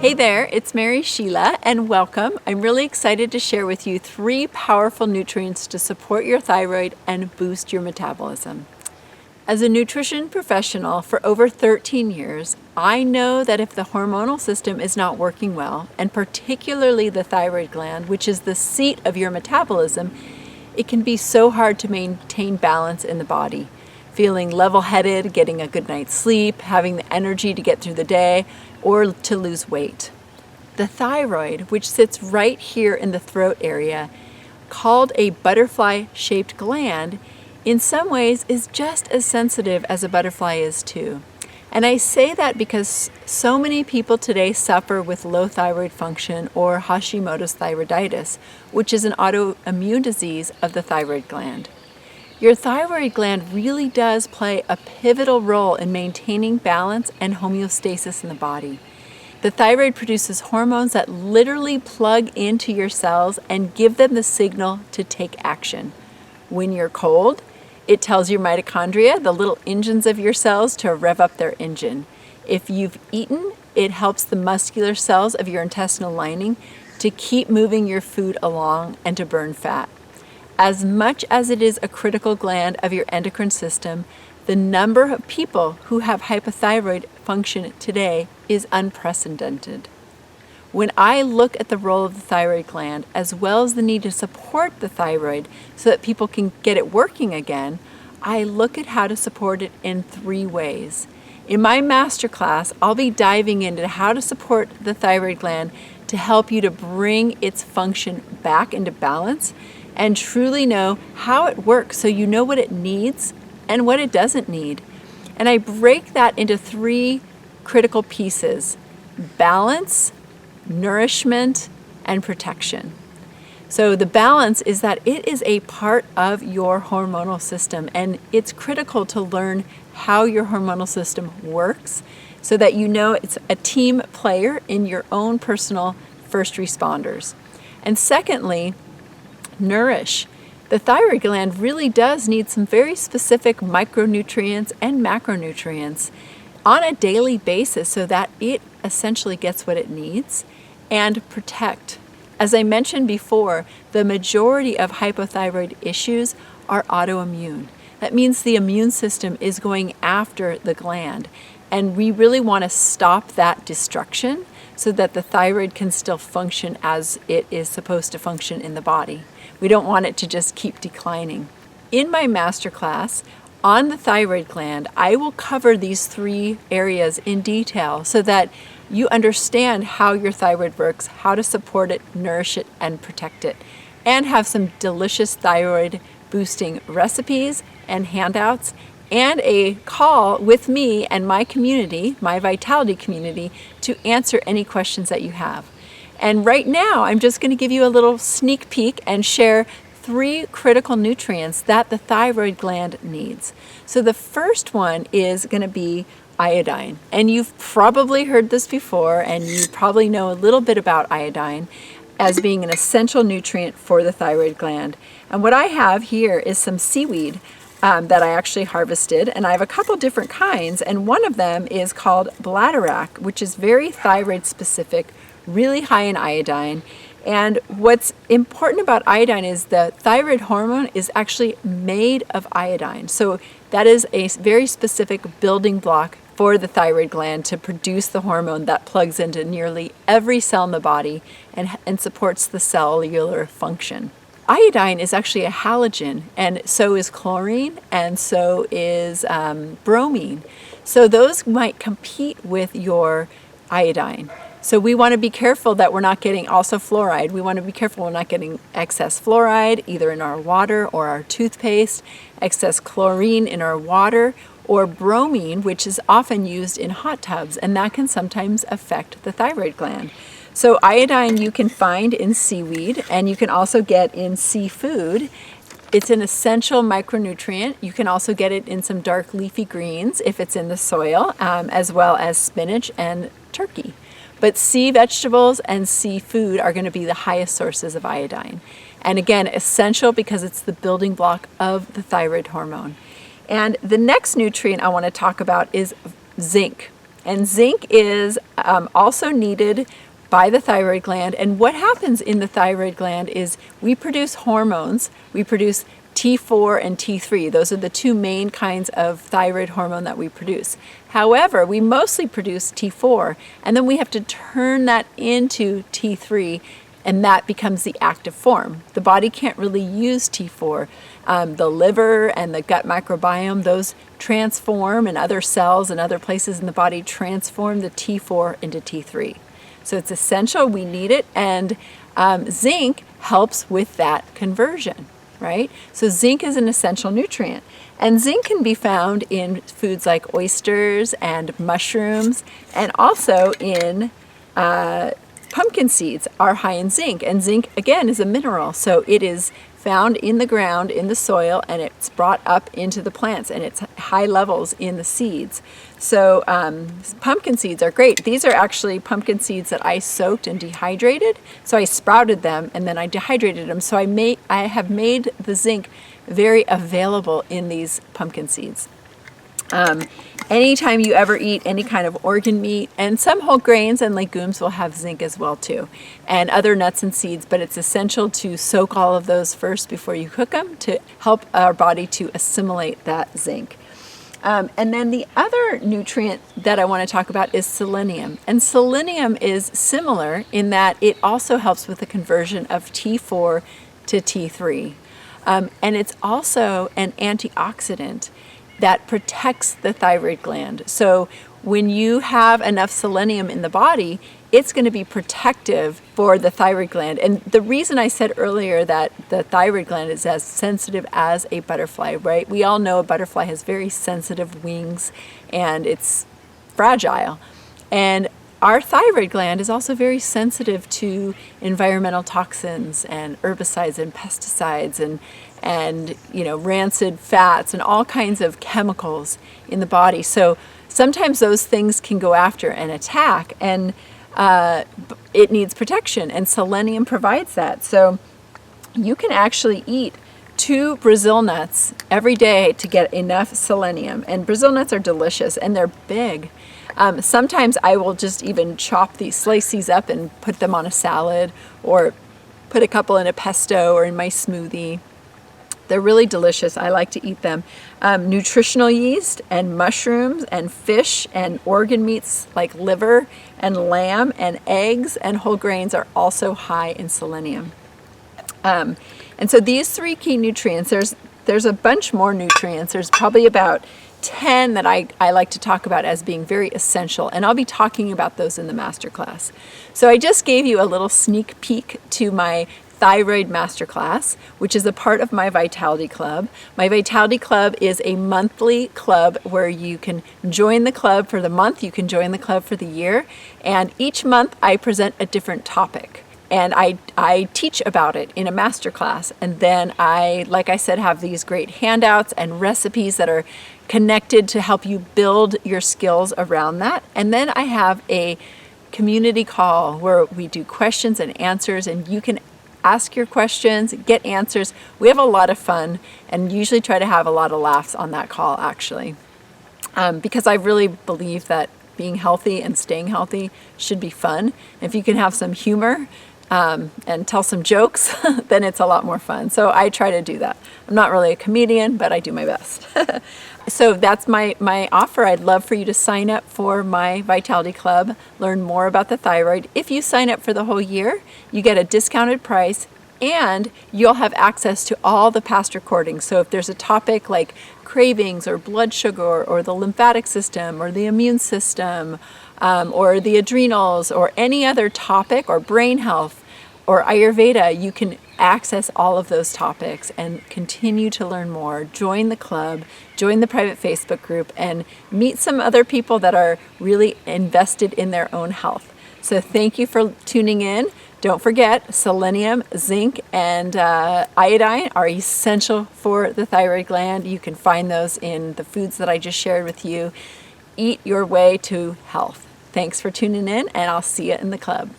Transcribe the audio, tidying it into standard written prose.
Hey there, it's Mary Sheila, and welcome. I'm really excited to share with you 3 powerful nutrients to support your thyroid and boost your metabolism. As a nutrition professional for over 13 years, I know that if the hormonal system is not working well, and particularly the thyroid gland, which is the seat of your metabolism, it can be so hard to maintain balance in the body. Feeling level-headed, getting a good night's sleep, having the energy to get through the day, or to lose weight. The thyroid, which sits right here in the throat area, called a butterfly-shaped gland, in some ways is just as sensitive as a butterfly is too. And I say that because so many people today suffer with low thyroid function or Hashimoto's thyroiditis, which is an autoimmune disease of the thyroid gland. Your thyroid gland really does play a pivotal role in maintaining balance and homeostasis in the body. The thyroid produces hormones that literally plug into your cells and give them the signal to take action. When you're cold, it tells your mitochondria, the little engines of your cells, to rev up their engine. If you've eaten, it helps the muscular cells of your intestinal lining to keep moving your food along and to burn fat. As much as it is a critical gland of your endocrine system, the number of people who have hypothyroid function today is unprecedented. When I look at the role of the thyroid gland, as well as the need to support the thyroid so that people can get it working again, I look at how to support it in 3 ways. In my masterclass, I'll be diving into how to support the thyroid gland to help you to bring its function back into balance and truly know how it works so you know what it needs and what it doesn't need. And I break that into 3 critical pieces: balance, nourishment, and protection. So the balance is that it is a part of your hormonal system, and it's critical to learn how your hormonal system works so that you know it's a team player in your own personal first responders. And secondly, nourish. The thyroid gland really does need some very specific micronutrients and macronutrients on a daily basis so that it essentially gets what it needs. And protect. As I mentioned before, the majority of hypothyroid issues are autoimmune. That means the immune system is going after the gland, and we really want to stop that destruction so that the thyroid can still function as it is supposed to function in the body. We don't want it to just keep declining. In my masterclass on the thyroid gland, I will cover these 3 areas in detail so that you understand how your thyroid works, how to support it, nourish it, and protect it, and have some delicious thyroid boosting recipes and handouts, and a call with me and my community, my Vitality community, to answer any questions that you have. And right now, I'm just going to give you a little sneak peek and share 3 critical nutrients that the thyroid gland needs. So the first one is going to be iodine. And you've probably heard this before, and you probably know a little bit about iodine as being an essential nutrient for the thyroid gland. And what I have here is some seaweed that I actually harvested, and I have a couple different kinds, and one of them is called bladderwrack, which is very thyroid specific, really high in iodine. And what's important about iodine is the thyroid hormone is actually made of iodine. So that is a very specific building block for the thyroid gland to produce the hormone that plugs into nearly every cell in the body and supports the cellular function. Iodine is actually a halogen, and so is chlorine, and so is bromine. So those might compete with your iodine. So we want to be careful that we're not getting also fluoride. We want to be careful we're not getting excess fluoride either in our water or our toothpaste, excess chlorine in our water, or bromine, which is often used in hot tubs, and that can sometimes affect the thyroid gland. So iodine you can find in seaweed, and you can also get in seafood. It's an essential micronutrient. You can also get it in some dark leafy greens if it's in the soil, as well as spinach and turkey. But sea vegetables and seafood are going to be the highest sources of iodine. And again, essential because it's the building block of the thyroid hormone. And the next nutrient I want to talk about is zinc. And zinc is also needed by the thyroid gland. And what happens in the thyroid gland is we produce hormones. We produce T4 and T3. Those are the two main kinds of thyroid hormone that we produce. However, we mostly produce T4, and then we have to turn that into T3, and that becomes the active form. The body can't really use T4. The liver and the gut microbiome, those transform, and other cells and other places in the body transform the T4 into T3. So it's essential, we need it, and zinc helps with that conversion, right? So zinc is an essential nutrient. And zinc can be found in foods like oysters and mushrooms, and also in pumpkin seeds are high in zinc. And zinc, again, is a mineral. So it is found in the ground, in the soil, and it's brought up into the plants, and it's high levels in the seeds. So pumpkin seeds are great. These are actually pumpkin seeds that I soaked and dehydrated. So I sprouted them, and then I dehydrated them. So I have made the zinc very available in these pumpkin seeds. Anytime you ever eat any kind of organ meat, and some whole grains and legumes will have zinc as well too, and other nuts and seeds, but it's essential to soak all of those first before you cook them to help our body to assimilate that zinc. And then the other nutrient that I want to talk about is selenium. And selenium is similar in that it also helps with the conversion of T4 to T3. And it's also an antioxidant that protects the thyroid gland. So when you have enough selenium in the body, it's going to be protective for the thyroid gland. And the reason I said earlier that the thyroid gland is as sensitive as a butterfly, right? We all know a butterfly has very sensitive wings and it's fragile. And our thyroid gland is also very sensitive to environmental toxins and herbicides and pesticides and rancid fats and all kinds of chemicals in the body. So sometimes those things can go after and attack, and it needs protection, and selenium provides that. So you can actually eat 2 Brazil nuts every day to get enough selenium. And Brazil nuts are delicious, and they're big. Sometimes I will just even slice these up and put them on a salad, or put a couple in a pesto or in my smoothie. They're really delicious. I like to eat them. Nutritional yeast and mushrooms and fish and organ meats like liver and lamb and eggs and whole grains are also high in selenium. And so these 3 key nutrients, there's a bunch more nutrients. There's probably about 10 that I like to talk about as being very essential, and I'll be talking about those in the masterclass. So I just gave you a little sneak peek to my Thyroid Masterclass, which is a part of my Vitality Club. My Vitality Club is a monthly club where you can join the club for the month, you can join the club for the year, and each month I present a different topic. And I teach about it in a masterclass. And then like I said, have these great handouts and recipes that are connected to help you build your skills around that. And then I have a community call where we do questions and answers, and you can ask your questions, get answers. We have a lot of fun and usually try to have a lot of laughs on that call, actually. Because I really believe that being healthy and staying healthy should be fun. If you can have some humor and tell some jokes, then it's a lot more fun. So I try to do that. I'm not really a comedian, but I do my best. So that's my offer. I'd love for you to sign up for my Vitality Club, learn more about the thyroid. If you sign up for the whole year, you get a discounted price, and you'll have access to all the past recordings. So if there's a topic like cravings or blood sugar or the lymphatic system or the immune system or the adrenals or any other topic, or brain health or Ayurveda, you can access all of those topics and continue to learn more. Join the club, join the private Facebook group, and meet some other people that are really invested in their own health. So thank you for tuning in. Don't forget, selenium, zinc, and iodine are essential for the thyroid gland. You can find those in the foods that I just shared with you. Eat your way to health. Thanks for tuning in, and I'll see you in the club.